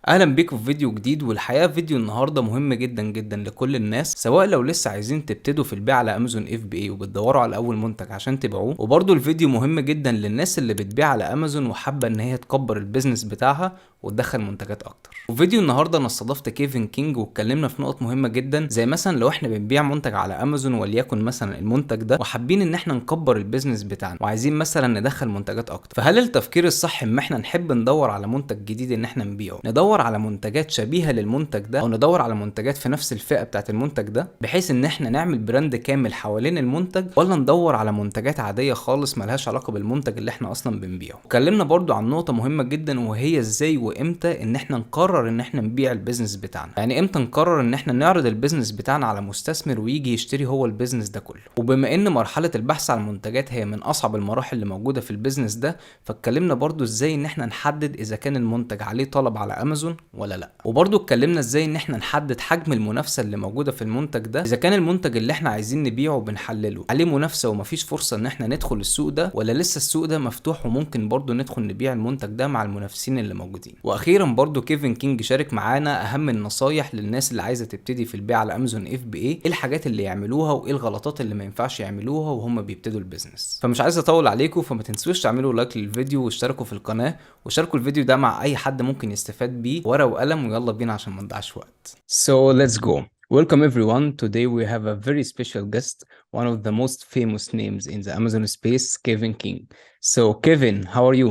اهلا بيكم في فيديو جديد. والحقيقه فيديو النهارده مهم جدا جدا لكل الناس، سواء لو لسه عايزين تبتدوا في البيع على امازون اف بي اي وبتدوروا على اول منتج عشان تبيعوه، وبرضه الفيديو مهم جدا للناس اللي بتبيع على امازون وحابه ان هي تكبر البيزنس بتاعها وتدخل منتجات اكتر. وفي فيديو النهارده انا استضفت كيفن كينج واتكلمنا في نقط مهمه جدا، زي مثلا لو احنا بنبيع منتج على امازون وليكن مثلا المنتج ده، وحابين ان احنا نكبر البيزنس بتاعنا وعايزين مثلا ندخل منتجات اكتر، فهل التفكير الصح ان احنا نحب ندور على منتج جديد ان احنا نبيعه، ندور على منتجات شبيهه للمنتج ده، او ندور على منتجات في نفس الفئه بتاعت المنتج ده بحيث ان احنا نعمل براند كامل حوالين المنتج، ولا ندور على منتجات عاديه خالص ملهاش علاقه بالمنتج اللي احنا اصلا بنبيعه؟ اتكلمنا برضو عن نقطه مهمه جدا، وهي ازاي وامتى ان احنا نقرر ان احنا نبيع البيزنس بتاعنا. يعني امتى نقرر ان احنا نعرض البيزنس بتاعنا على مستثمر ويجي يشتري هو البيزنس ده كله. وبما ان مرحله البحث عن المنتجات هي من اصعب المراحل اللي موجوده في البيزنس ده، فاتكلمنا برضو ازاي ان احنا نحدد اذا كان المنتج عليه طلب على امازون ولا لا. وبرضو اتكلمنا ازاي ان احنا نحدد حجم المنافسه اللي موجوده في المنتج ده، اذا كان المنتج اللي احنا عايزين نبيعه بنحلله عليه منافسه ومفيش فرصه ان احنا ندخل السوق ده، ولا لسه السوق ده مفتوح وممكن برضو ندخل نبيع المنتج ده مع المنافسين اللي موجودين. واخيرا برضو كيفن كينج شارك معانا اهم النصايح للناس اللي عايزه تبتدي في البيع على امازون اف بي اي، ايه الحاجات اللي يعملوها وايه الغلطات اللي ما ينفعش يعملوها وهم بيبتدوا البيزنس. فمش عايز اطول عليكم، فما تنسوش تعملوا لايك للفيديو واشتركوا في القناه وشاركوا الفيديو ده مع اي حد ممكن يستفاد بيه. ورقه وقلم ويلا بينا عشان ما نضيعش وقت. So let's go. Welcome everyone. Today we have a very special guest, one of the most famous names in the Amazon space, Kevin King. So Kevin, how are you?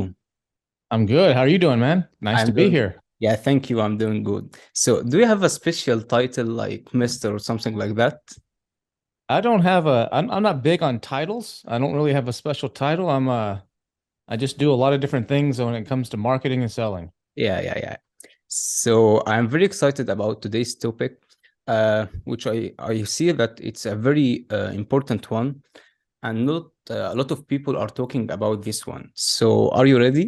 I'm good. How are you doing, man? Nice to I'm be doing. here. Yeah, thank you. I'm doing good. So do you have a special title like Mr. or something like that? I don't have I'm not big on titles. I don't really have a special title. I just do a lot of different things when it comes to marketing and selling. Yeah. So I'm very excited about today's topic, which I see that it's a very important one, and not a lot of people are talking about this one. So are you ready?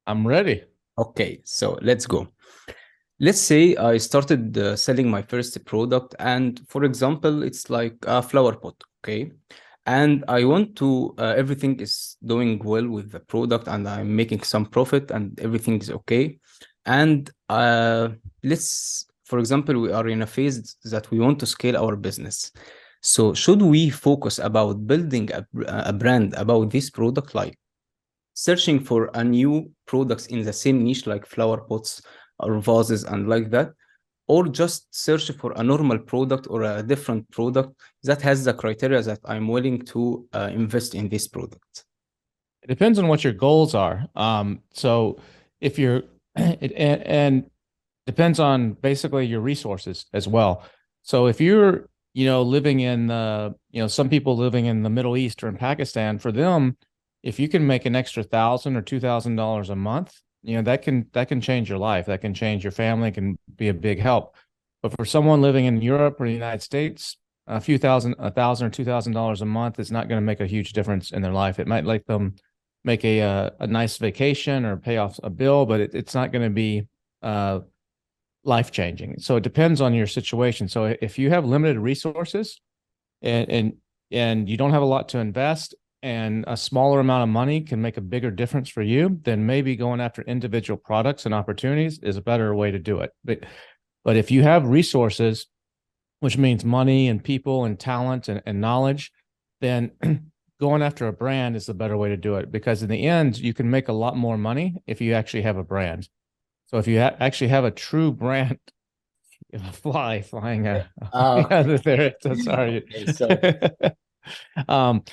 I'm ready. Okay, so let's go. Let's say I started selling my first product, and for example, it's like a flower pot, okay? And I want to, everything is doing well with the product, and I'm making some profit, and everything is okay. And let's, for example, we are in a phase that we want to scale our business. So should we focus about building a brand about this product, like searching for a new products in the same niche like flower pots or vases and like that, or just search for a normal product or a different product that has the criteria that I'm willing to invest in this product? It depends on what your goals are. So if you're and depends on basically your resources as well. So if you're, living in some people living in the Middle East or in Pakistan, for them, if you can make an extra $1,000 or $2,000 a month, that can change your life. That can change your family, can be a big help. But for someone living in Europe or the United States, $1,000 or $2,000 a month is not going to make a huge difference in their life. It might let them make a nice vacation or pay off a bill, but it's not going to be life changing. So it depends on your situation. So if you have limited resources and you don't have a lot to invest, and a smaller amount of money can make a bigger difference for you, then maybe going after individual products and opportunities is a better way to do it. But if you have resources, which means money and people and talent and knowledge, then going after a brand is the better way to do it, because in the end, you can make a lot more money if you actually have a brand. So if you actually have a true brand, a fly flying Okay. there. Sorry. Okay, so um,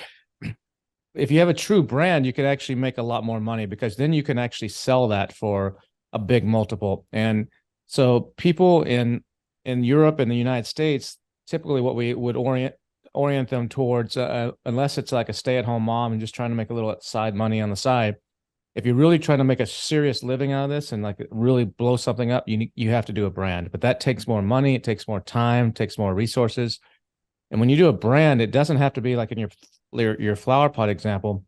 if you have a true brand, you can actually make a lot more money, because then you can actually sell that for a big multiple. And so people in Europe and the United States, typically what we would orient them towards, unless it's like a stay-at-home mom and just trying to make a little side money on the side. If you're really trying to make a serious living out of this and like really blow something up, you have to do a brand. But that takes more money, it takes more time, it takes more resources. And when you do a brand, it doesn't have to be like in your flower pot example.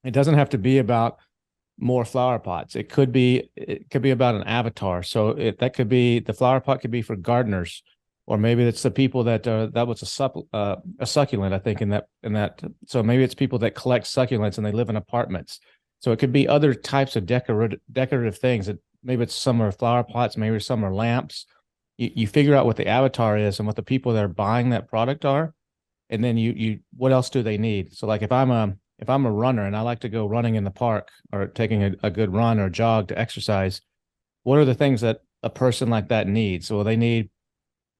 It doesn't have to be about more flower pots. It could be about an avatar. So that could be, the flower pot could be for gardeners, or maybe it's the people that was a succulent, I think, in that. So maybe it's people that collect succulents and they live in apartments. So it could be other types of decorative things. maybe it's some are flower pots, maybe some are lamps. You figure out what the avatar is and what the people that are buying that product are, and then you what else do they need? So like if I'm a runner and I like to go running in the park or taking a good run or jog to exercise, what are the things that a person like that needs? So they need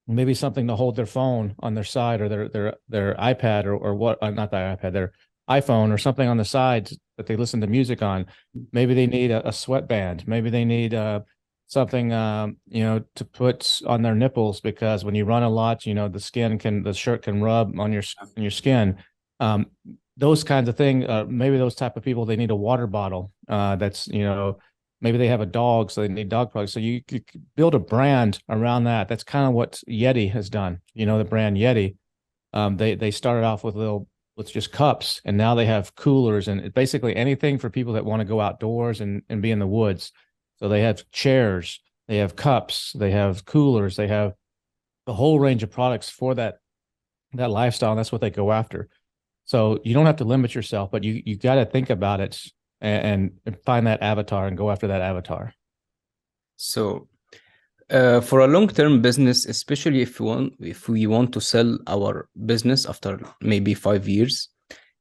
maybe something to hold their phone on their side, or their iPad, or what, not the iPad, their iPhone or something on the side that they listen to music on. Maybe they need a sweatband. Maybe they need something to put on their nipples, because when you run a lot, the shirt can rub on your skin. Those kinds of things. Maybe those type of people, they need a water bottle. Maybe they have a dog, so they need dog products. So you build a brand around that. That's kind of what Yeti has done. The brand Yeti. They started off with just cups, and now they have coolers and basically anything for people that want to go outdoors and be in the woods. So they have chairs, they have cups, they have coolers, they have the whole range of products for that lifestyle. And that's what they go after. So you don't have to limit yourself, but you got to think about it and find that avatar and go after that avatar. So for a long-term business, especially if we want to sell our business after maybe 5 years,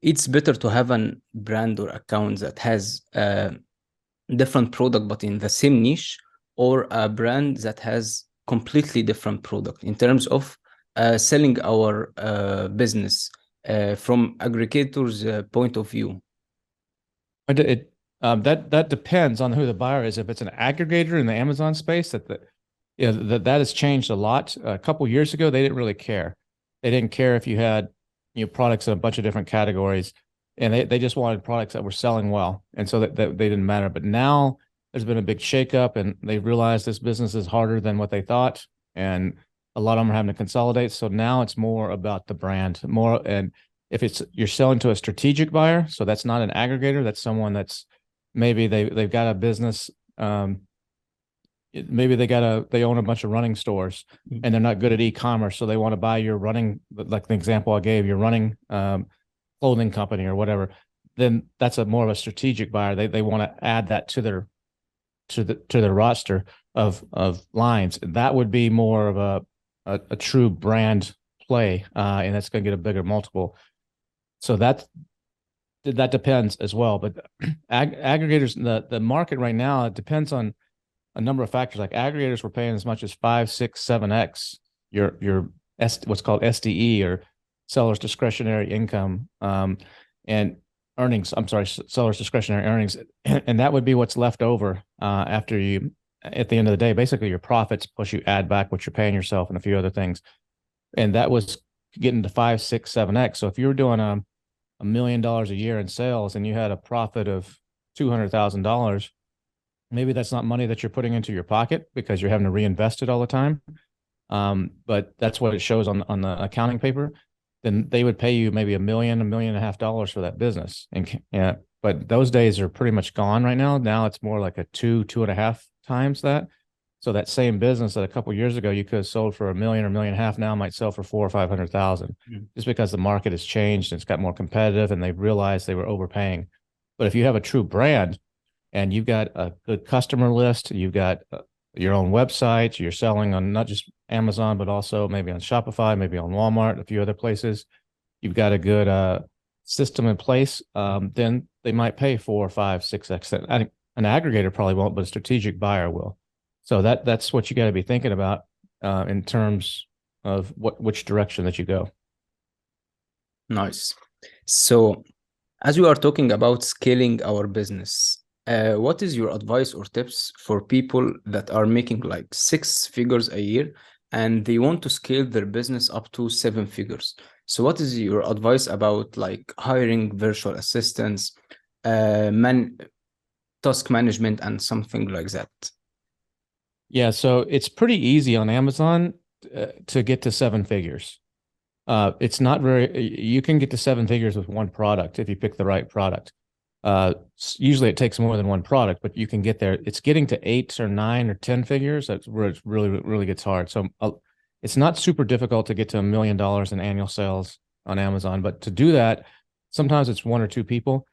it's better to have a brand or account that has a different product but in the same niche, or a brand that has completely different product in terms of selling our business from aggregators' point of view. That depends on who the buyer is. If it's an aggregator in the Amazon space, that has changed a lot. A couple years ago, they didn't really care. They didn't care if you had products in a bunch of different categories, and they just wanted products that were selling well, and so that they didn't matter. But now there's been a big shakeup, and they realized this business is harder than what they thought, and a lot of them are having to consolidate. So now it's more about the brand, and if you're selling to a strategic buyer, so that's not an aggregator, that's someone that's maybe they've got a business. Maybe they own a bunch of running stores, and they're not good at e-commerce, so they want to buy your running, like the example I gave, your running clothing company or whatever. Then that's more of a strategic buyer. They want to add that to their roster of lines. That would be more of a true brand play, and that's going to get a bigger multiple. So that depends as well. But aggregators, the market right now, it depends on a number of factors. Like aggregators were paying as much as 5, 6, 7x your what's called SDE, or seller's discretionary income, and earnings. I'm sorry, seller's discretionary earnings, and that would be what's left over after you, at the end of the day, basically your profits plus you add back what you're paying yourself and a few other things, and that was getting to 5, 6, 7x. So if you were doing $1 million a year in sales and you had a profit of $200,000. Maybe that's not money that you're putting into your pocket because you're having to reinvest it all the time. But that's what it shows on the accounting paper. Then they would pay you maybe $1 million, $1.5 million for that business. And but those days are pretty much gone right now. Now it's more like a 2.5 times that. So that same business that a couple of years ago you could have sold for $1 million or $1.5 million now might sell for $400,000 or $500,000, just because the market has changed and it's got more competitive and they've realized they were overpaying. But if you have a true brand, and you've got a good customer list, you've got your own website, you're selling on not just Amazon, but also maybe on Shopify, maybe on Walmart, a few other places. You've got a good system in place, then they might pay 4, 5, 6x. An aggregator probably won't, but a strategic buyer will. So that's what you got to be thinking about in terms of which direction that you go. Nice. So as we are talking about scaling our business, what is your advice or tips for people that are making like 6 figures a year and they want to scale their business up to 7 figures? So what is your advice about like hiring virtual assistants, task management, and something like that? Yeah, so it's pretty easy on Amazon to get to 7 figures. It's not you can get to 7 figures with one product if you pick the right product. Usually it takes more than one product, but you can get there. It's getting to 8 or 9 or 10 figures. That's where it really gets hard. So it's not super difficult to get to $1 million in annual sales on Amazon, but to do that, sometimes it's 1 or 2 people.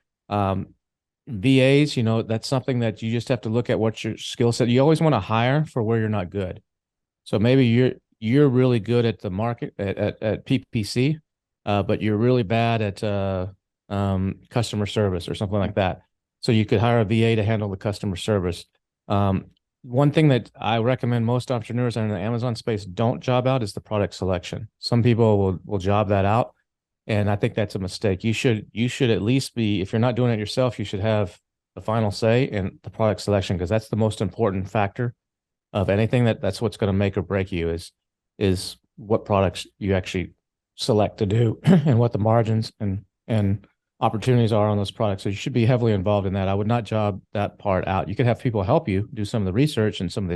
VAs, you know, that's something that you just have to look at what your skill set. You always want to hire for where you're not good. So maybe you're really good at the market at PPC, but you're really bad at customer service or something like that. So you could hire a VA to handle the customer service. Um, One thing that I recommend most entrepreneurs in the Amazon space don't job out is the product selection. Some people will job that out, and I think that's a mistake. You should at least be, if you're not doing it yourself, you should have the final say in the product selection, because that's the most important factor of anything. That's what's going to make or break you is what products you actually select to do and what the margins and opportunities are on those products. So you should be heavily involved in that. I would not job that part out. You could have people help you do some of the research and some of the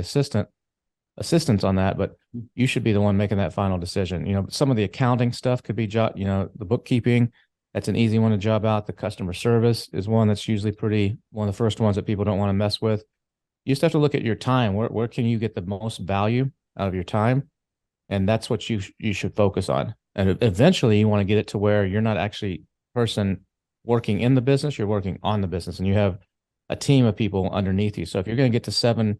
assistance on that, but you should be the one making that final decision. You know, some of the accounting stuff could be you know, the bookkeeping, that's an easy one to job out. The customer service is one that's usually one of the first ones that people don't want to mess with. You just have to look at your time. Where can you get the most value out of your time? And that's what you should focus on. And eventually you want to get it to where you're not actually person working in the business, you're working on the business, and you have a team of people underneath you. So if you're going to get to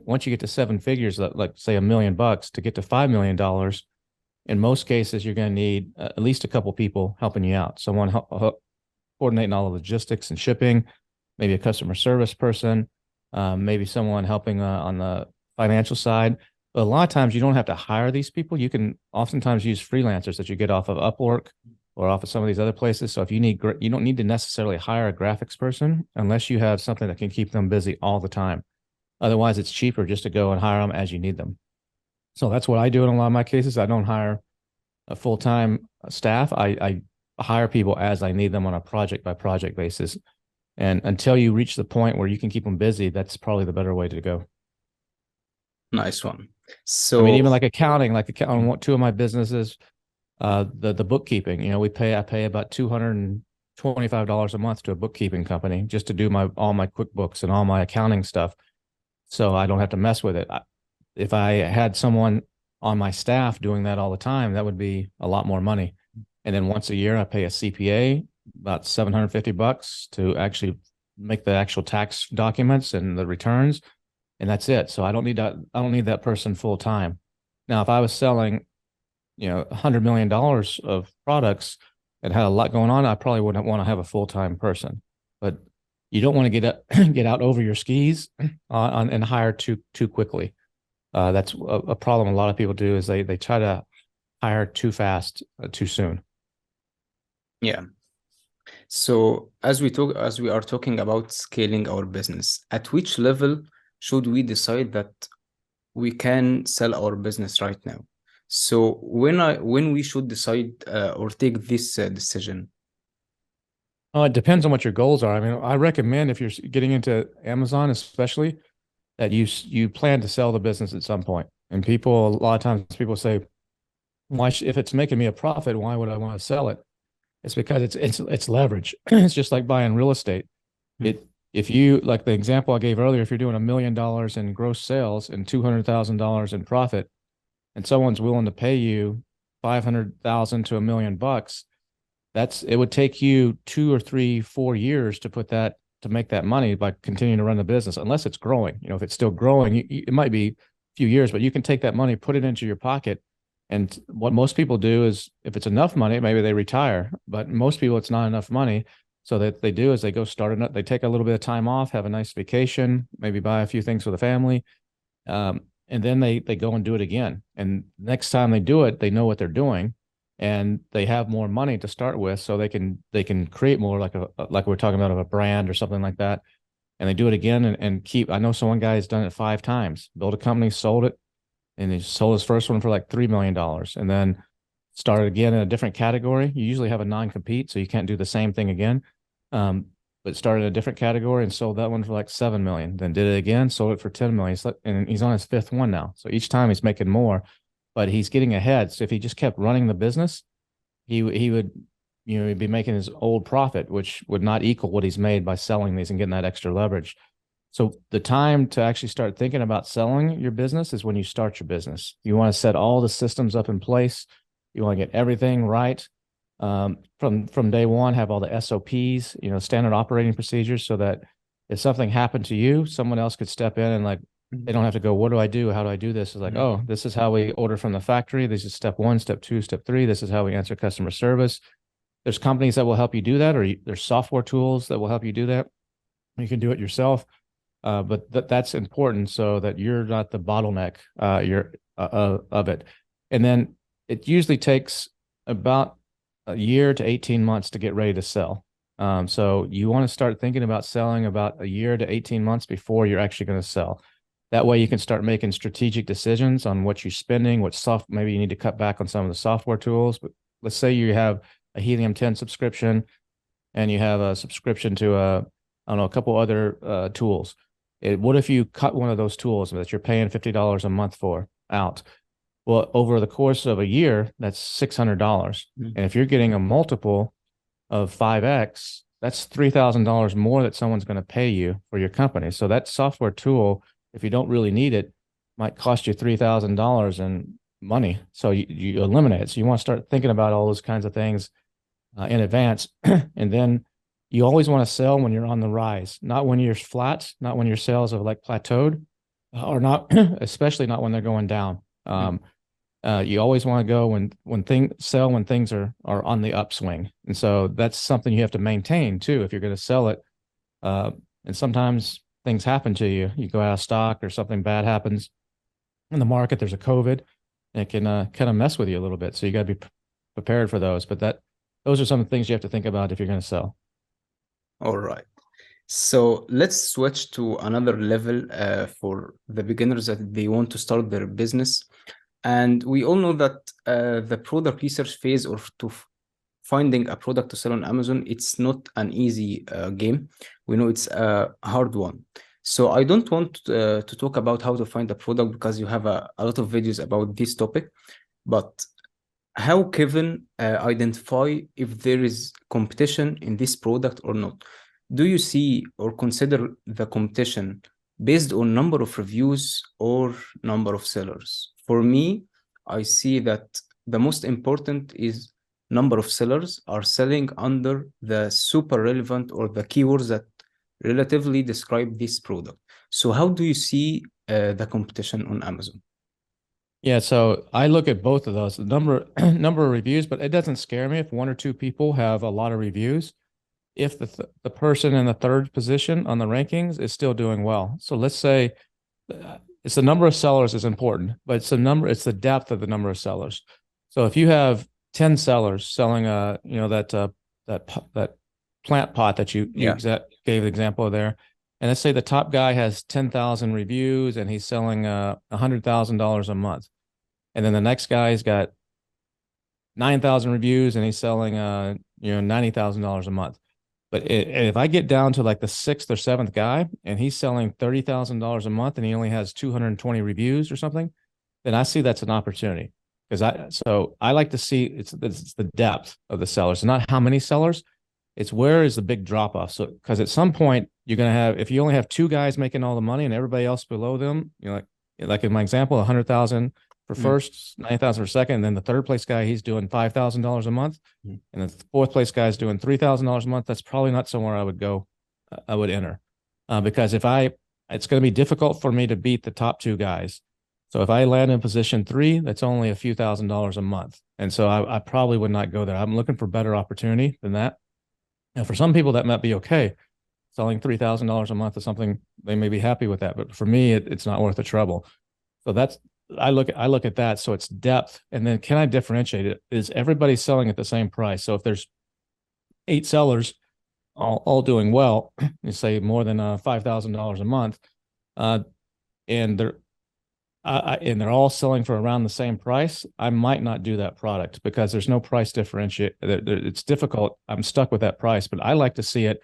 once you get to seven figures, like say $1 million, to get to $5 million, in most cases, you're going to need at least a couple people helping you out. Someone coordinating all the logistics and shipping, maybe a customer service person, maybe someone helping on the financial side. But a lot of times you don't have to hire these people. You can oftentimes use freelancers that you get off of Upwork or off of some of these other places. So if you don't need to necessarily hire a graphics person unless you have something that can keep them busy all the time. Otherwise, it's cheaper just to go and hire them as you need them. So that's what I do in a lot of my cases. I don't hire a full-time staff. I hire people as I need them on a project by project basis. And until you reach the point where you can keep them busy, that's probably the better way to go. Nice one. I mean, So even on two of my businesses, the bookkeeping, you know, I pay about $225 a month to a bookkeeping company just to do all my QuickBooks and all my accounting stuff. So I don't have to mess with it. If I had someone on my staff doing that all the time, that would be a lot more money. And then once a year, I pay a CPA about $750 to actually make the actual tax documents and the returns. And that's it. So I don't need that person full time. Now, if I was selling, you know, $100 million of products and had a lot going on, I probably wouldn't want to have a full-time person. But you don't want to get out over your skis and hire too quickly. That's a problem a lot of people do, is they try to hire too fast, too soon. yeah. So as we are talking about scaling our business, at which level should we decide that we can sell our business right now? So when we should decide or take this decision? It depends on what your goals are. I mean, I recommend, if you're getting into Amazon, especially, that you plan to sell the business at some point. And a lot of times people say, if it's making me a profit, why would I want to sell it? It's because it's leverage. It's just like buying real estate. If you, like the example I gave earlier, if you're doing $1 million in gross sales and $200,000 in profit, and someone's willing to pay you $500,000 to $1 million, it would take you 2 or 3, 4 years to make that money by continuing to run the business, unless it's growing. You know, if it's still growing, it might be a few years, but you can take that money, put it into your pocket. And what most people do is, if it's enough money, maybe they retire. But most people, it's not enough money. So that they do is they go they take a little bit of time off, have a nice vacation, maybe buy a few things for the family. And then they go and do it again. And next time they do it, they know what they're doing, and they have more money to start with, so they can create more, like we're talking about, of a brand or something like that. And they do it again and keep. I know one guy has done it 5 times, built a company, sold it, and he sold his first one for like $3 million, and then started again in a different category. You usually have a non-compete, so you can't do the same thing again. But started in a different category and sold that one for like 7 million. Then did it again, sold it for 10 million. And he's on his 5th one now. So each time he's making more, but he's getting ahead. So if he just kept running the business, he would, you know, he'd be making his old profit, which would not equal what he's made by selling these and getting that extra leverage. So the time to actually start thinking about selling your business is when you start your business. You want to set all the systems up in place. You want to get everything right. from day one, have all the SOPs, standard operating procedures, so that if something happened to you, someone else could step in and like they don't have to go, what do I do? How do I do this? It's like, oh, this is how we order from the factory. This is step one, step two, step three. This is how we answer customer service. There's companies that will help you do that, or there's software tools that will help you do that. You can do it yourself. But that's important so that you're not the bottleneck of it. And then it usually takes about a year to 18 months to get ready to sell. So you want to start thinking about selling about a year to 18 months before you're actually going to sell. That way you can start making strategic decisions on what you're spending, maybe you need to cut back on some of the software tools. But let's say you have a Helium 10 subscription and you have a subscription to a couple other tools. What if you cut one of those tools that you're paying $50 a month for out? Well, over the course of a year, that's $600. Mm-hmm. And if you're getting a multiple of 5x, that's $3,000 more that someone's going to pay you for your company. So that software tool, if you don't really need it, might cost you $3,000 in money. So you eliminate it. So you want to start thinking about all those kinds of things in advance. And then you always want to sell when you're on the rise, not when you're flat, not when your sales have like plateaued, or not, especially not when they're going down. You always want to go when things are on the upswing. And so that's something you have to maintain too, if you're going to sell it. And sometimes things happen to you. You go out of stock or something bad happens in the market. There's a COVID, and it can kind of mess with you a little bit. So you got to be prepared for those. But those are some of the things you have to think about if you're going to sell. All right. So let's switch to another level for the beginners that they want to start their business. And we all know that the product research phase or finding a product to sell on Amazon, it's not an easy game. We know it's a hard one. So I don't want to talk about how to find a product because you have a lot of videos about this topic. But how Kevin identify if there is competition in this product or not? Do you see or consider the competition based on number of reviews or number of sellers? For me, I see that the most important is number of sellers are selling under the super relevant or the keywords that relatively describe this product. So how do you see the competition on Amazon? Yeah, so I look at both of those, the number of reviews, but it doesn't scare me if one or two people have a lot of reviews. If the person in the third position on the rankings is still doing well. So let's say it's the number of sellers is important, but it's the depth of the number of sellers. So if you have 10 sellers selling that plant pot that you gave the example there, and let's say the top guy has 10,000 reviews and he's selling $100,000 a month. And then the next guy's got 9,000 reviews and he's selling $90,000 a month. But if I get down to like the sixth or seventh guy and he's selling $30,000 a month and he only has 220 reviews or something, then I see that's an opportunity. So I like to see it's the depth of the sellers, not how many sellers. It's where is the big drop off. So because at some point you're gonna have, if you only have two guys making all the money and everybody else below them, like in my example, 100,000 for first, 9,000 for second, and then the third place guy, he's doing $5,000 a month, and the fourth place guy is doing $3,000 a month. That's probably not somewhere I would go. I would enter because it's going to be difficult for me to beat the top two guys. So if I land in position 3, that's only a few $1,000s a month, and so I probably would not go there. I'm looking for better opportunity than that. Now, for some people, that might be okay. Selling $3,000 a month is something they may be happy with that, but for me, it's not worth the trouble. So I look at that. So it's depth, and then can I differentiate it? Is everybody selling at the same price? So if there's 8 sellers, all doing well, you say more than $5,000 a month, and they're all selling for around the same price, I might not do that product because there's no price differentiate. It's difficult. I'm stuck with that price, but I like to see it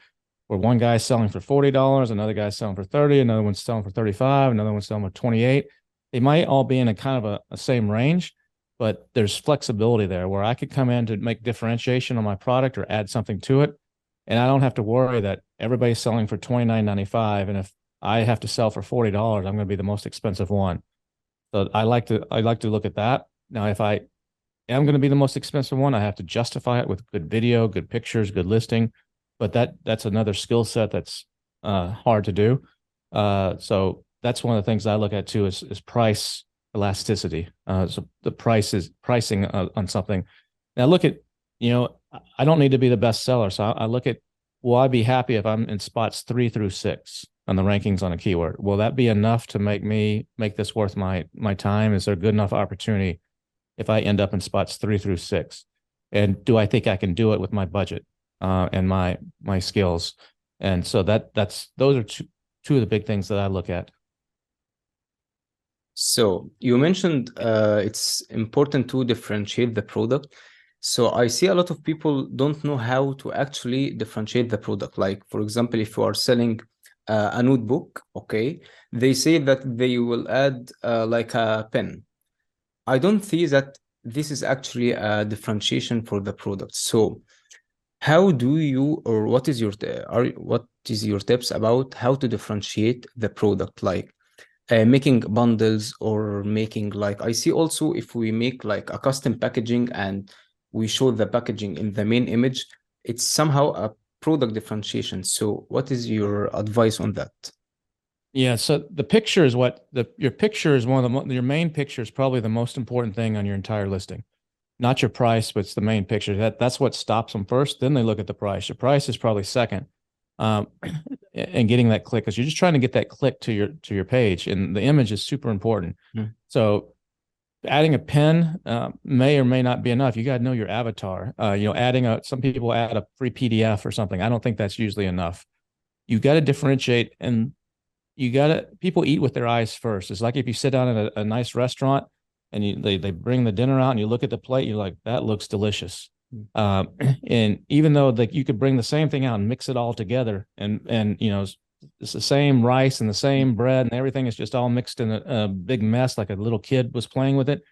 where one guy's selling for $40, another guy's selling for $30, another one's selling for $35, another one's selling for $28. They might all be in a kind of a same range, but there's flexibility there where I could come in to make differentiation on my product or add something to it. And I don't have to worry that everybody's selling for $29.95. And if I have to sell for $40, I'm going to be the most expensive one. So I like to look at that. Now, if I am going to be the most expensive one. I have to justify it with good video, good pictures, good listing. But that's another skill set that's hard to do. So that's one of the things I look at too is price elasticity. So the pricing on something. Now look at, I don't need to be the best seller. So I look at, will I be happy if I'm in spots 3 through 6 on the rankings on a keyword? Will that be enough to make this worth my time? Is there a good enough opportunity if I end up in spots 3 through 6? And do I think I can do it with my budget and my skills? And so those are two of the big things that I look at. So you mentioned it's important to differentiate the product. So I see a lot of people don't know how to actually differentiate the product. Like, for example, if you are selling a notebook, okay, they say that they will add like a pen. I don't see that this is actually a differentiation for the product. So how do you, or what is your tips about how to differentiate the product? Like making bundles, or making, like, I see also if we make like a custom packaging and we show the packaging in the main image, it's somehow a product differentiation. So what is your advice on that? Yeah, so the picture is your picture is one of your main picture is probably the most important thing on your entire listing. Not your price, but it's the main picture. That's what stops them first. Then they look at the price. Your price is probably second. And getting that click, because you're just trying to get that click to your page, and the image is super important. So adding a pen may or may not be enough. You got to know your avatar. Some people add a free PDF or something. I don't think that's usually enough. You got to differentiate, and people eat with their eyes first. It's like if you sit down at a nice restaurant and they bring the dinner out and you look at the plate, you're like, that looks delicious. And even though you could bring the same thing out and mix it all together, and it's the same rice and the same bread and everything is just all mixed in a big mess, like a little kid was playing with it,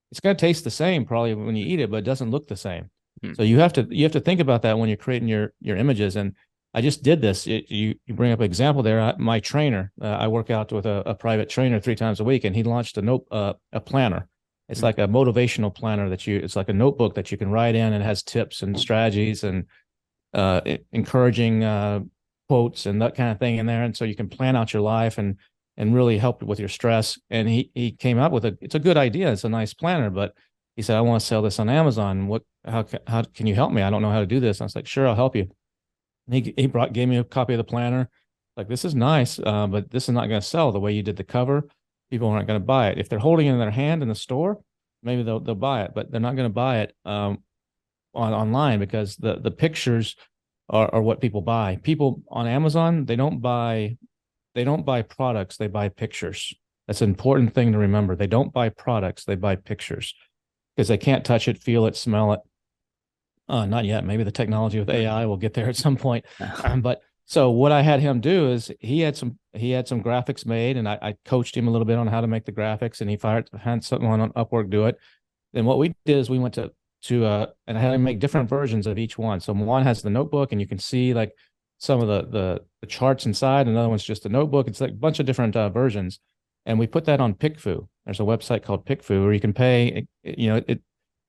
it's going to taste the same probably when you eat it, but it doesn't look the same. So you have to think about that when you're creating your images. And I just did this. You bring up an example there. My trainer, I work out with a private trainer 3 times a week, and he launched a planner. It's like a motivational planner it's like a notebook that you can write in, and it has tips and strategies and encouraging quotes and that kind of thing in there. And so you can plan out your life and really help with your stress. And he came up with it's a good idea. It's a nice planner, but he said, I want to sell this on Amazon. How can you help me? I don't know how to do this. And I was like, sure, I'll help you. And he gave me a copy of the planner. Like, this is nice, but this is not going to sell the way you did the cover. People aren't going to buy it. If they're holding it in their hand in the store, maybe they'll buy it, but they're not going to buy it online, because the pictures are what people buy. People on Amazon, they don't buy products, they buy pictures. That's an important thing to remember. They don't buy products, they buy pictures, because they can't touch it, feel it, smell it. Not yet. Maybe the technology with AI will get there at some point. But so what I had him do is he had some graphics made, and I coached him a little bit on how to make the graphics, and he had someone on Upwork do it. Then what we did is we went to and I had him make different versions of each one. So one has the notebook, and you can see like some of the charts inside. Another one's just a notebook. It's like a bunch of different versions. And we put that on PickFu. There's a website called PickFu where you can pay, it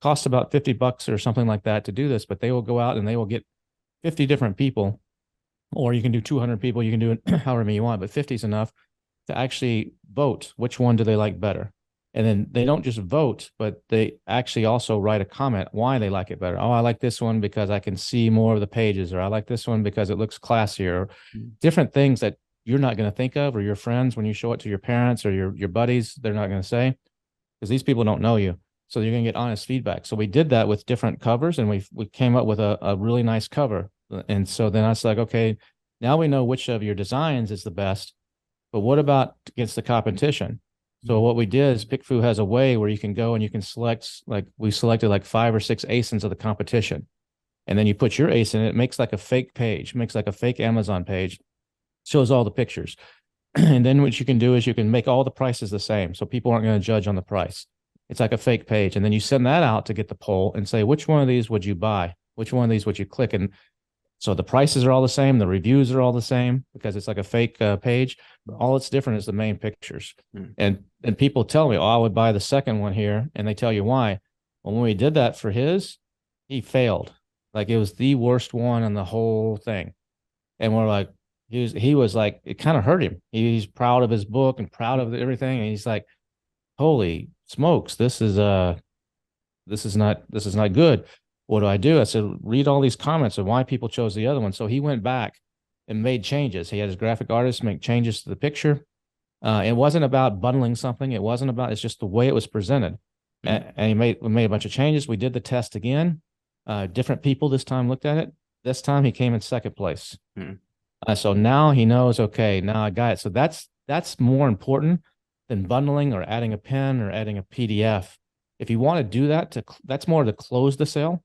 costs about $50 or something like that to do this, but they will go out and they will get 50 different people, or you can do 200 people. You can do it however many you want, but 50 is enough to actually vote which one do they like better. And then they don't just vote, but they actually also write a comment why they like it better. Oh, I like this one because I can see more of the pages, or I like this one because it looks classier, or different things that you're not going to think of, or your friends, when you show it to your parents or your buddies, they're not going to say, because these people don't know you. So you're going to get honest feedback. So we did that with different covers, and we came up with a really nice cover. And so then I was like, okay, now we know which of your designs is the best, but what about against the competition? So what we did is PickFu has a way where you can go and you can select, like we selected like 5 or 6 ASINs of the competition. And then you put your ASIN in, it makes like a fake page, makes like a fake Amazon page, shows all the pictures. And then what you can do is you can make all the prices the same, so people aren't going to judge on the price. It's like a fake page. And then you send that out to get the poll and say, which one of these would you buy? Which one of these would you click? And so the prices are all the same. The reviews are all the same, because it's like a fake page. All it's different is the main pictures. And people tell me, oh, I would buy the second one here. And they tell you why. Well, when we did that for his, he failed. Like it was the worst one in the whole thing. And we're like, he was like, it kind of hurt him. He's proud of his book and proud of everything. And he's like, holy smokes, this is not good. What do I do? I said, read all these comments of why people chose the other one. So he went back and made changes. He had his graphic artist make changes to the picture. It wasn't about bundling something. It wasn't about, it's just the way it was presented. And he made a bunch of changes. We did the test again. Different people this time looked at it. This time he came in second place. So now he knows, okay, now I got it. So that's more important than bundling or adding a pen or adding a PDF. If you want to do that, that's more to close the sale.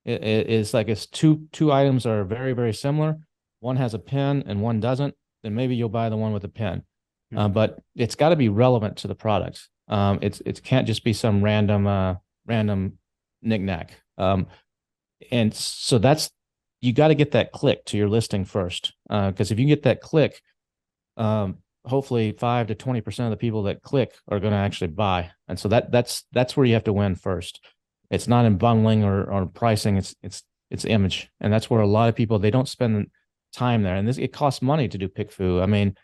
It's like it's two items are very, very similar. One has a pen and one doesn't, then maybe you'll buy the one with the pen. But it's got to be relevant to the product. It can't just be some random knickknack. And so you got to get that click to your listing first. Because if you get that click, hopefully 5 to 20% of the people that click are going to actually buy. And so that's where you have to win first. It's not in bundling or pricing. It's image. And that's where a lot of people, they don't spend time there. And it costs money to do PickFu. I mean,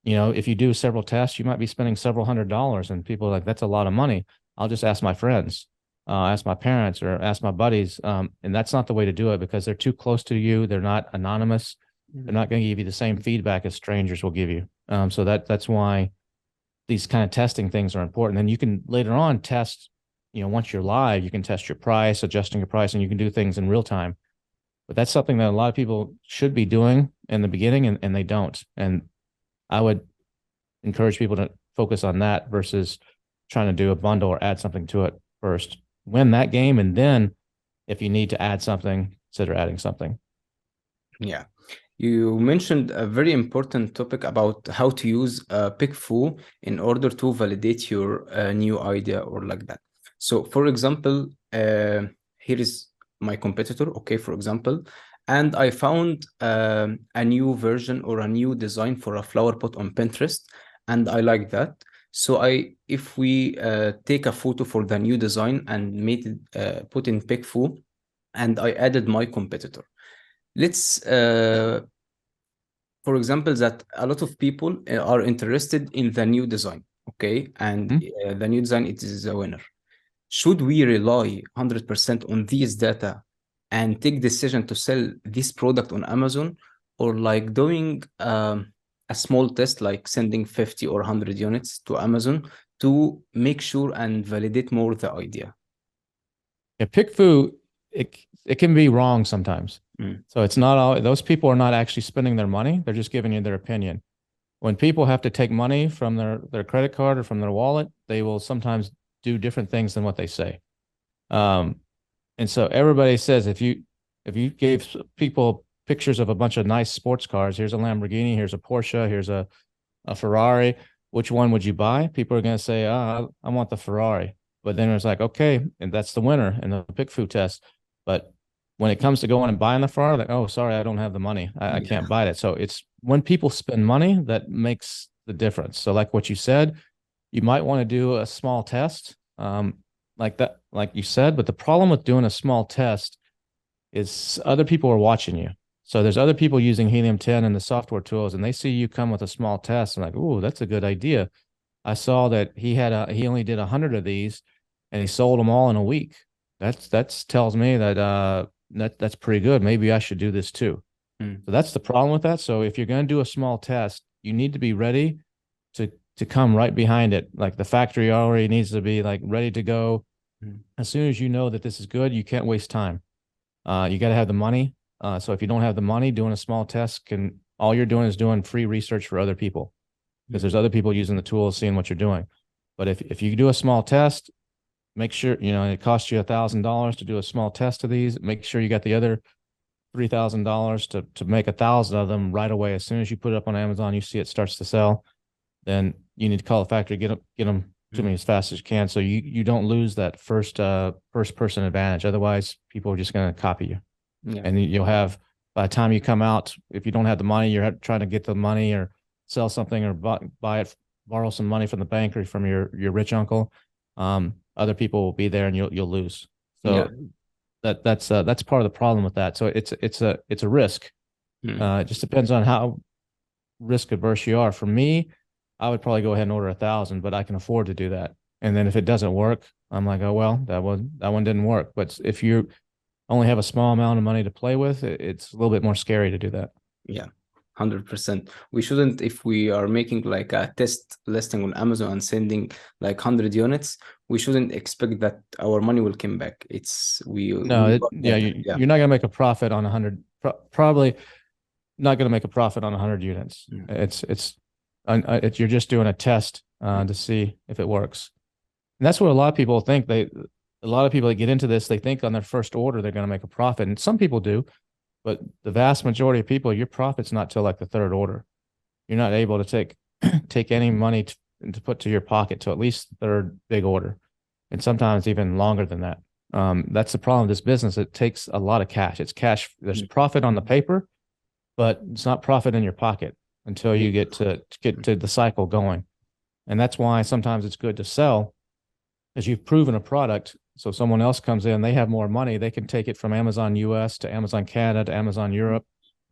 if you do several tests, you might be spending several $100s, and people are like, that's a lot of money. I'll just ask my friends, ask my parents, or ask my buddies. And that's not the way to do it, because they're too close to you. They're not anonymous. They're not going to give you the same feedback as strangers will give you. So that's why these kind of testing things are important. Then you can later on test, once you're live, you can test your price, adjusting your price, and you can do things in real time. But that's something that a lot of people should be doing in the beginning, and they don't. And I would encourage people to focus on that versus trying to do a bundle or add something to it first. Win that game, and then if you need to add something, consider adding something. Yeah. You mentioned a very important topic about how to use PickFu in order to validate your new idea or like that. So, for example, here is my competitor, okay, for example, and I found a new version or a new design for a flower pot on Pinterest, and I like that. So if we take a photo for the new design and made it, put in PickFu, and I added my competitor. Let's, for example, that a lot of people are interested in the new design, okay? And the new design, it is the winner. Should we rely 100% on these data and take decision to sell this product on Amazon, or like doing a small test, like sending 50 or 100 units to Amazon to make sure and validate more the idea? Yeah, PickFu, it can be wrong sometimes. So it's not all, those people are not actually spending their money. They're just giving you their opinion. When people have to take money from their credit card or from their wallet, they will sometimes do different things than what they say. And so everybody says, if you gave people pictures of a bunch of nice sports cars, here's a Lamborghini, here's a Porsche, here's a Ferrari, which one would you buy? People are going to say, I want the Ferrari. But then it's like, okay, and that's the winner in the PickFu test. But when it comes to going and buying the Ferrari, like, oh, sorry, I don't have the money. I can't buy it. So it's when people spend money that makes the difference. So like what you said, you might want to do a small test like that, like you said. But the problem with doing a small test is other people are watching you. So there's other people using Helium 10 and the software tools, and they see you come with a small test and like, oh, that's a good idea. I saw that he only did 100 of these and he sold them all in a week. That tells me that that's pretty good. Maybe I should do this too. So that's the problem with that. So if you're going to do a small test, you need to be ready to come right behind it. Like the factory already needs to be like ready to go. As soon as you know that this is good, you can't waste time. You got to have the money. So if you don't have the money, doing a small test all you're doing is doing free research for other people, because there's other people using the tools, seeing what you're doing. But if you do a small test, make sure, it costs you $1,000 to do a small test of these. Make sure you got the other $3,000 to make 1,000 of them right away. As soon as you put it up on Amazon, you see it starts to sell, then you need to call the factory, get them to me as fast as you can, so you don't lose that first person advantage. Otherwise, people are just going to copy you. And you'll have, by the time you come out, if you don't have the money, you're trying to get the money or sell something or borrow some money from the bank or from your rich uncle. other people will be there and you'll lose. Yeah. So that's part of the problem with that. So it's a risk. Mm. It just depends on how risk averse you are. For me, I would probably go ahead and order 1,000, but I can afford to do that. And then if it doesn't work, I'm like, oh well, that one didn't work. But if you only have a small amount of money to play with, it's a little bit more scary to do that. Yeah, 100%. We shouldn't, if we are making like a test listing on Amazon and sending like 100 units, we shouldn't expect that our money will come back. No, We work yeah, better. Yeah. you're not gonna make a profit on 100. Probably not gonna make a profit on 100 units. Mm. You're just doing a test to see if it works. And that's what a lot of people think. A lot of people that get into this, they think on their first order they're going to make a profit, and some people do, but the vast majority of people, your profit's not till like the third order. You're not able to take any money to put to your pocket till at least the third big order, and sometimes even longer than that. That's the problem with this business. It takes a lot of cash. It's cash. There's profit on the paper, but it's not profit in your pocket until you get to the cycle going. And that's why sometimes it's good to sell, as you've proven a product. So someone else comes in, they have more money, they can take it from Amazon US to Amazon Canada to Amazon Europe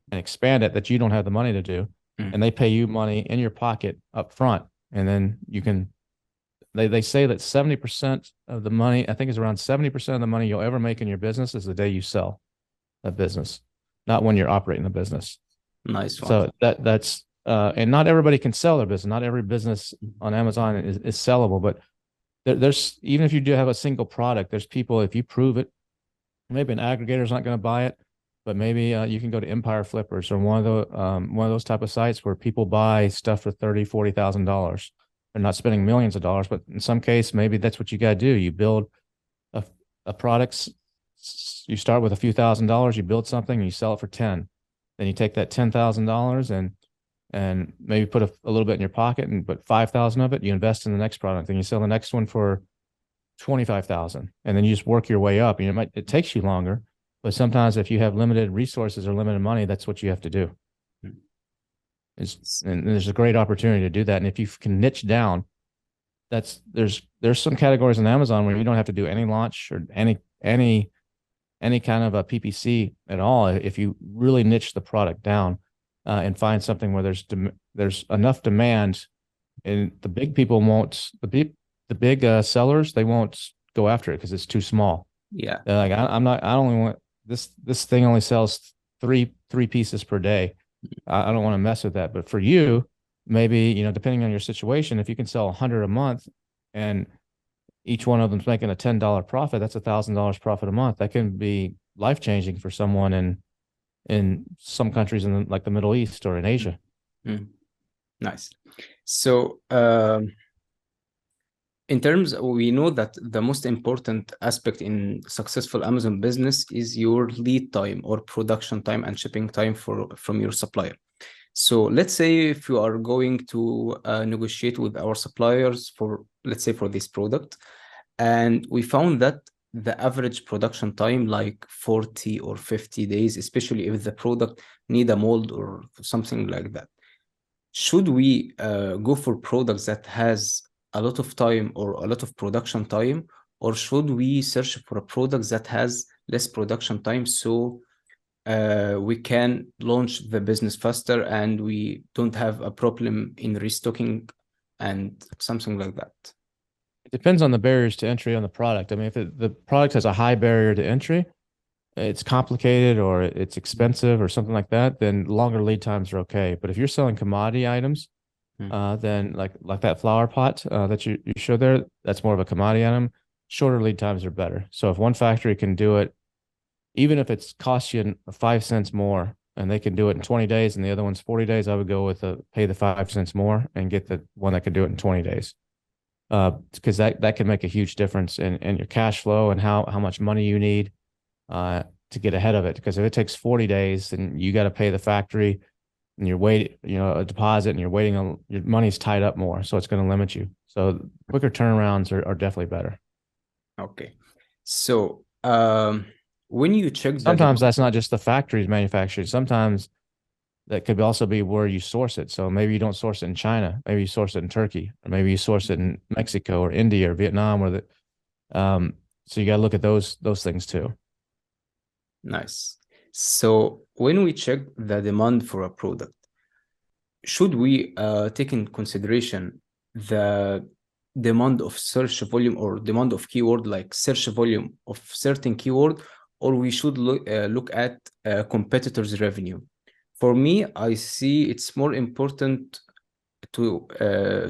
and expand it that you don't have the money to do. Mm. And they pay you money in your pocket up front. And then you can, they say that 70% of the money, I think it's around 70% of the money you'll ever make in your business is the day you sell that business, not when you're operating the business. Nice one. So that's, and not everybody can sell their business. Not every business on Amazon is sellable, but there's, even if you do have a single product, there's people, if you prove it, maybe an aggregator's not going to buy it, but maybe you can go to Empire Flippers or one of those type of sites where people buy stuff for $30,000-$40,000. They're not spending millions of dollars, but in some case, maybe that's what you got to do. You build a product, you start with a few $1,000s, you build something and you sell it for 10. Then you take that $10,000 and maybe put a little bit in your pocket and put 5,000 of it, you invest in the next product, and you sell the next one for 25,000, and then you just work your way up. It takes you longer, but sometimes if you have limited resources or limited money, that's what you have to do. And there's a great opportunity to do that. And if you can niche down, there's some categories on Amazon where you don't have to do any launch or any kind of a PPC at all. If you really niche the product down, and find something where there's enough demand, and the big people won't, the big sellers, they won't go after it because it's too small. Yeah. They're like, I only want this thing only sells three pieces per day. I don't want to mess with that. But for you, maybe, depending on your situation, if you can sell 100 a month and each one of them's making a $10 profit, that's $1,000 profit a month. That can be life-changing for someone in some countries in like the Middle East or in Asia. Mm. Nice. So in terms, we know that the most important aspect in successful Amazon business is your lead time or production time and shipping time from your supplier. So let's say if you are going to negotiate with our suppliers for, let's say, for this product, and we found that the average production time like 40 or 50 days, especially if the product need a mold or something like that. Should we go for products that has a lot of time or a lot of production time, or should we search for a product that has less production time so we can launch the business faster and we don't have a problem in restocking and something like that? It depends on the barriers to entry on the product. I mean, if the product has a high barrier to entry, it's complicated or it's expensive or something like that, then longer lead times are okay. But if you're selling commodity items, then like that flower pot that you showed there, that's more of a commodity item. Shorter lead times are better. So if one factory can do it, even if it's cost you 5 cents more, and they can do it in 20 days and the other one's 40 days, I would go with pay the 5 cents more and get the one that can do it in 20 days. Because that can make a huge difference in your cash flow and how much money you need to get ahead of it. Because if it takes 40 days, then you got to pay the factory and you're waiting, a deposit, and you're waiting on your money's tied up more. So it's going to limit you. So quicker turnarounds are definitely better. Okay. So when you check sometimes that's not just the factory's manufacturing. Sometimes that could also be where you source it. So maybe you don't source it in China. Maybe you source it in Turkey, or maybe you source it in Mexico or India or Vietnam, So you got to look at those things too. Nice. So when we check the demand for a product, should we take in consideration the demand of search volume or demand of keyword, like search volume of certain keyword, or we should look at competitors' revenue? For me, I see it's more important to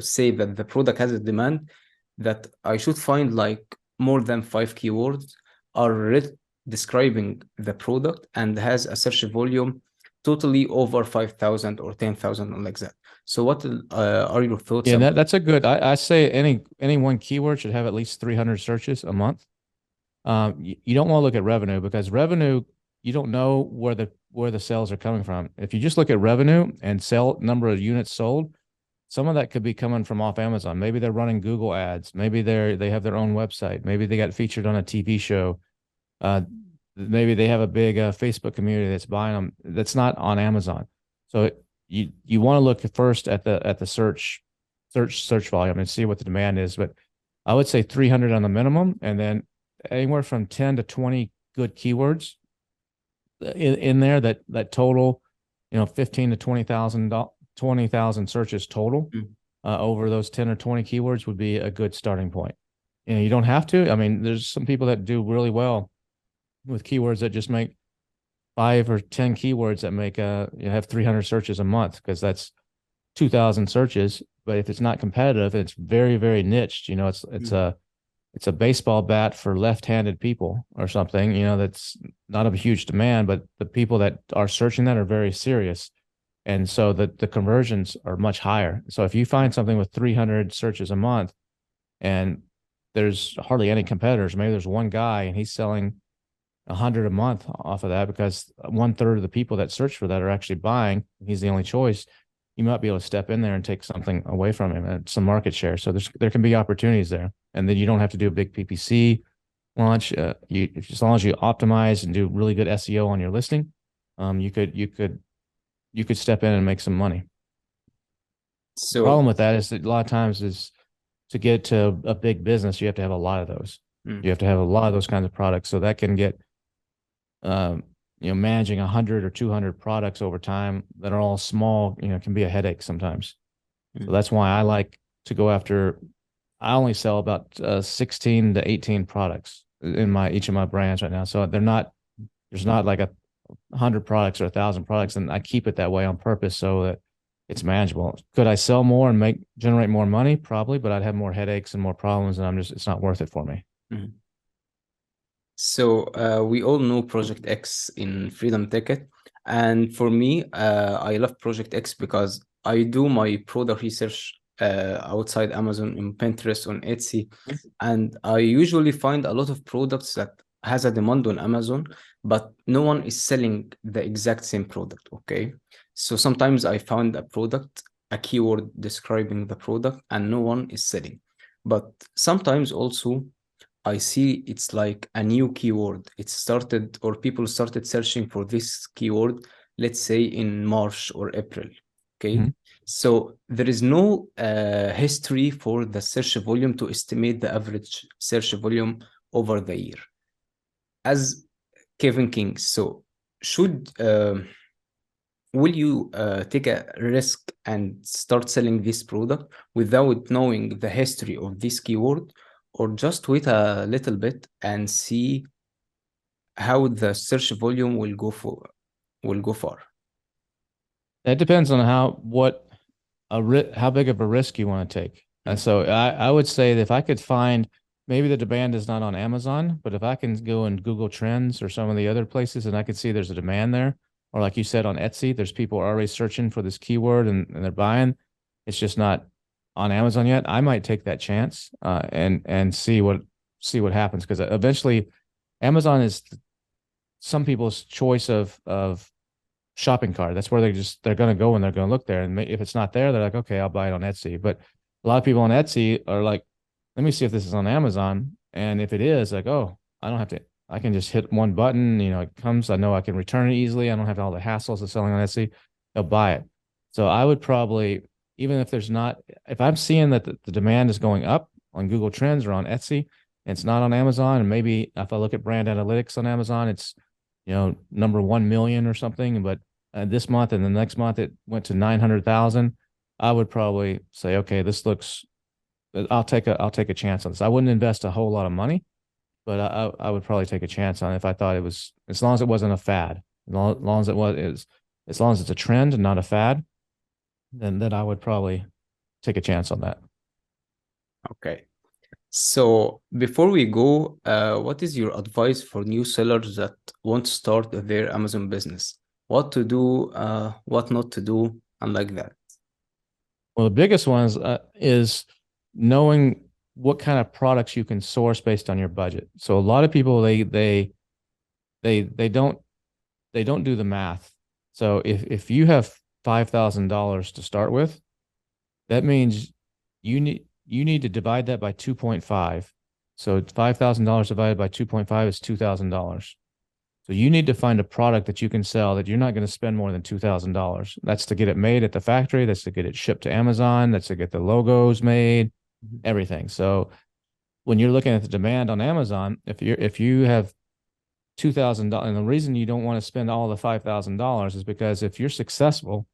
say that the product has a demand, that I should find like more than 5 keywords are describing the product and has a search volume totally over 5,000 or 10,000 and like that. So what are your thoughts Yeah, about? that's a good. I say any one keyword should have at least 300 searches a month. You don't want to look at revenue, because revenue, you don't know where the sales are coming from. If you just look at revenue and sell number of units sold, some of that could be coming from off Amazon. Maybe they're running Google ads. Maybe they have their own website. Maybe they got featured on a TV show. Uh, Maybe they have a big Facebook community that's buying them. That's not on Amazon. So you want to look first at the search volume and see what the demand is. But I would say 300 on the minimum, and then anywhere from 10 to 20 good keywords in there that total, 15 to 20,000 searches total over those 10 or 20 keywords would be a good starting point. You don't have to. I mean, there's some people that do really well with keywords that just make 5 or 10 keywords that make have 300 searches a month, because that's 2,000 searches. But if it's not competitive, it's very, very niched. It's a baseball bat for left-handed people or something, that's not of a huge demand, but the people that are searching that are very serious. And so the conversions are much higher. So if you find something with 300 searches a month and there's hardly any competitors, maybe there's one guy and he's selling 100 a month off of that, because 1/3 of the people that search for that are actually buying, he's the only choice, you might be able to step in there and take something away from him and some market share. So there can be opportunities there. And then you don't have to do a big PPC launch. As long as you optimize and do really good SEO on your listing, you could step in and make some money. The problem with that is that a lot of times is to get to a big business, you have to have a lot of those. You have to have a lot of those kinds of products. So that can get, managing 100 or 200 products over time that are all small, can be a headache sometimes. So that's why I like to go after. I only sell about 16 to 18 products in each of my brands right now. So there's not like 100 products or 1,000 products, and I keep it that way on purpose so that it's manageable. Could I sell more and generate more money? Probably, but I'd have more headaches and more problems, and it's not worth it for me. So we all know Project X in Freedom Ticket. And for me, I love Project X because I do my product research outside Amazon, in Pinterest, on Etsy. And I usually find a lot of products that has a demand on Amazon, but no one is selling the exact same product, okay? So sometimes I found a product, a keyword describing the product, and no one is selling. But sometimes also I see it's like a new keyword. It started, or people started searching for this keyword, let's say in March or April. Okay. So there is no history for the search volume to estimate the average search volume over the year. As Kevin King, so will you take a risk and start selling this product without knowing the history of this keyword, or just wait a little bit and see how the search volume will go far? It depends on how big of a risk you want to take. And so I would say that if I could find, maybe the demand is not on Amazon, but if I can go in Google Trends or some of the other places and I could see there's a demand there, or like you said on Etsy, there's people already searching for this keyword and they're buying, it's just not on Amazon yet, I might take that chance and see what happens, because eventually Amazon is some people's choice of shopping cart. That's where they're going to go and they're going to look there. And if it's not there, they're like, okay, I'll buy it on Etsy. But a lot of people on Etsy are like, let me see if this is on Amazon. And if it is, like, oh, I can just hit one button, it comes, I know I can return it easily. I don't have all the hassles of selling on Etsy. They'll buy it. So I would probably, even if I'm seeing that the demand is going up on Google Trends or on Etsy, it's not on Amazon. And maybe if I look at brand analytics on Amazon, it's, number 1 million or something. But this month and the next month, it went to 900,000. I would probably say, okay, this looks, I'll take a chance on this. I wouldn't invest a whole lot of money, but I would probably take a chance on it if I thought it was, as long as it wasn't a fad, as long as as long as it's a trend and not a fad, then I would probably take a chance on that. Okay. So before we go, what is your advice for new sellers that want to start their Amazon business? What to do, what not to do, and like that. Well, the biggest one is knowing what kind of products you can source based on your budget. So a lot of people they don't do the math. So if you have $5,000 to start with, that means you need to divide that by 2.5. So $5,000 divided by 2.5 is $2,000. So you need to find a product that you can sell that you're not going to spend more than $2,000. That's to get it made at the factory. That's to get it shipped to Amazon. That's to get the logos made, everything. So when you're looking at the demand on Amazon, if you have $2,000, and the reason you don't want to spend all the $5,000 is because if you're successful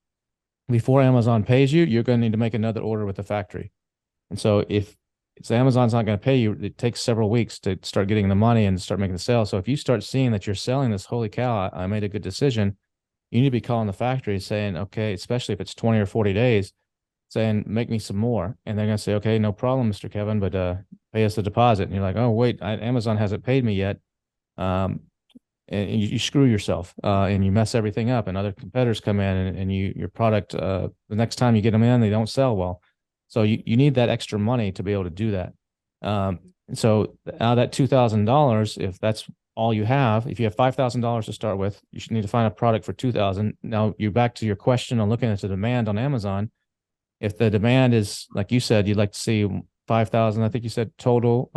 before Amazon pays you, you're going to need to make another order with the factory. And so if Amazon's not going to pay you, it takes several weeks to start getting the money and start making the sale. So if you start seeing that you're selling this, holy cow, I made a good decision, you need to be calling the factory saying, okay, especially if it's 20 or 40 days, saying, make me some more. And they're going to say, okay, no problem, Mr. Kevin, but pay us the deposit. And you're like, oh, wait, Amazon hasn't paid me yet. And you screw yourself and you mess everything up, and other competitors come in and your product, the next time you get them in, they don't sell well. So you need that extra money to be able to do that. And so out of that $2,000, if that's all you have, if you have $5,000 to start with, you should need to find a product for $2,000. Now you're back to your question on looking at the demand on Amazon. If the demand is, like you said, you'd like to see 5,000, I think you said total,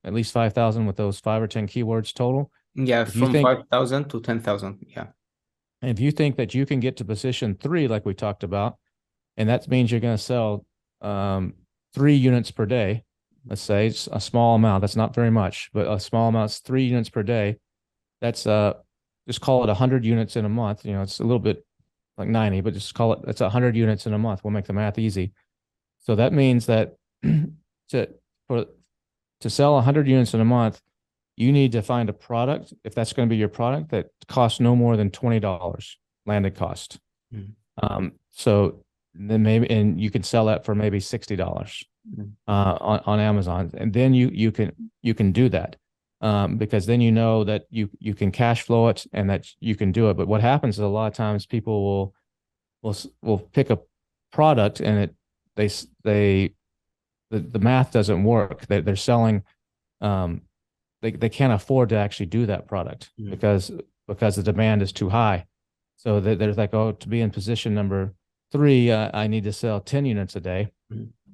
at least 5,000 with those 5 or 10 keywords total. Yeah, If you from think 5,000 to 10,000. Yeah. if you think that you can get to position 3, like we talked about, and that means you're going to sell 3 units per day. Let's say it's a small amount. That's not very much, but a small amount is 3 units per day. That's just call it 100 units in a month. It's a little bit like 90, but just call it, that's 100 units in a month. We'll make the math easy. So that means that to sell 100 units in a month, you need to find a product, if that's going to be your product, that costs no more than $20 landed cost. So then maybe, and you can sell that for maybe $60 on Amazon, and then you can do that because then you know that you can cash flow it and that you can do it. But what happens is a lot of times people will pick a product and the math doesn't work. They're selling. They can't afford to actually do that product because the demand is too high. So they're like, oh, to be in position number 3, I need to sell 10 units a day.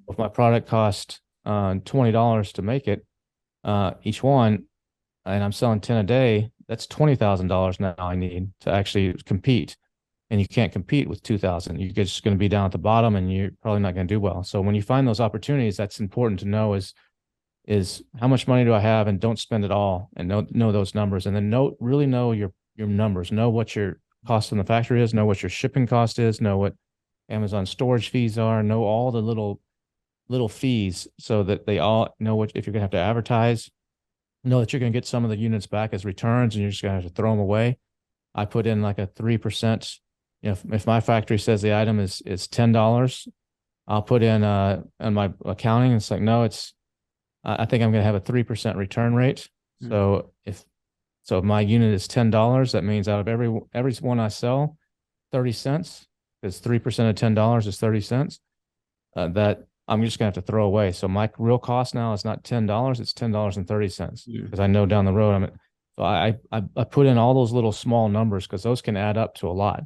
If my product costs $20 to make it, each one, and I'm selling 10 a day, that's $20,000 now I need to actually compete. And you can't compete with 2,000. You're just going to be down at the bottom and you're probably not going to do well. So when you find those opportunities, that's important to know is how much money do I have, and don't spend it all, and know those numbers, and then really know your numbers, know what your cost in the factory is, know what your shipping cost is, know what Amazon storage fees are, know all the little fees, so that they all know what, if you're gonna have to advertise, know that you're gonna get some of the units back as returns and you're just gonna have to throw them away. I put in like a 3%. If my factory says the item is $10, I'll put in my accounting, it's like, no, I think I'm going to have a 3% return rate. So if my unit is $10, that means out of every one I sell, 30 cents, because 3% of $10 is 30 cents, that I'm just going to have to throw away. So my real cost now is not $10, it's $10.30 because I know down the road so I put in all those little small numbers because those can add up to a lot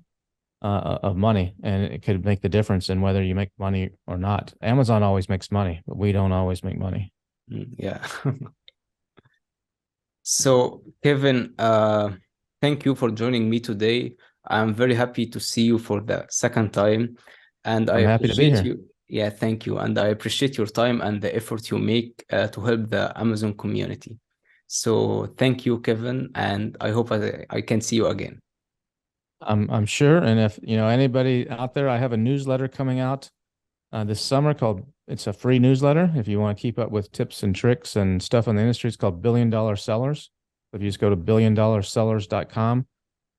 of money, and it could make the difference in whether you make money or not. Amazon always makes money, but we don't always make money. Yeah. So, Kevin, thank you for joining me today. I'm very happy to see you for the second time, and I I'm happy to be appreciate here. you. Yeah, thank you. And I appreciate your time and the effort you make to help the Amazon community. So thank you, Kevin, and I hope I can see you again. I'm sure. And if you know anybody out there, I have a newsletter coming out this summer called, it's a free newsletter. If you want to keep up with tips and tricks and stuff in the industry, it's called Billion Dollar Sellers. If you just go to billiondollarsellers.com,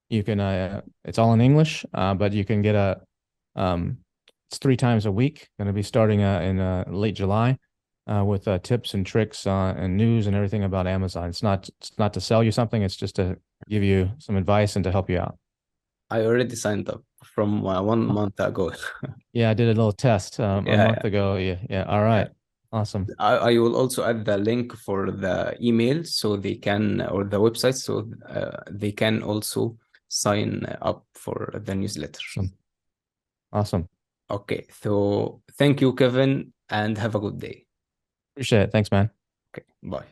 you can, it's all in English, but you can get it's 3 times a week, going to be starting in late July with tips and tricks and news and everything about Amazon. It's not to sell you something. It's just to give you some advice and to help you out. I already signed up from 1 month ago. Yeah, I did a little test a Yeah, month ago. Yeah. All yeah. right. Awesome. I will also add the link for the email so they can, or the website, so they can also sign up for the newsletter. Awesome. Okay, so thank you, Kevin, and have a good day. Appreciate it. Thanks, man. Okay, bye.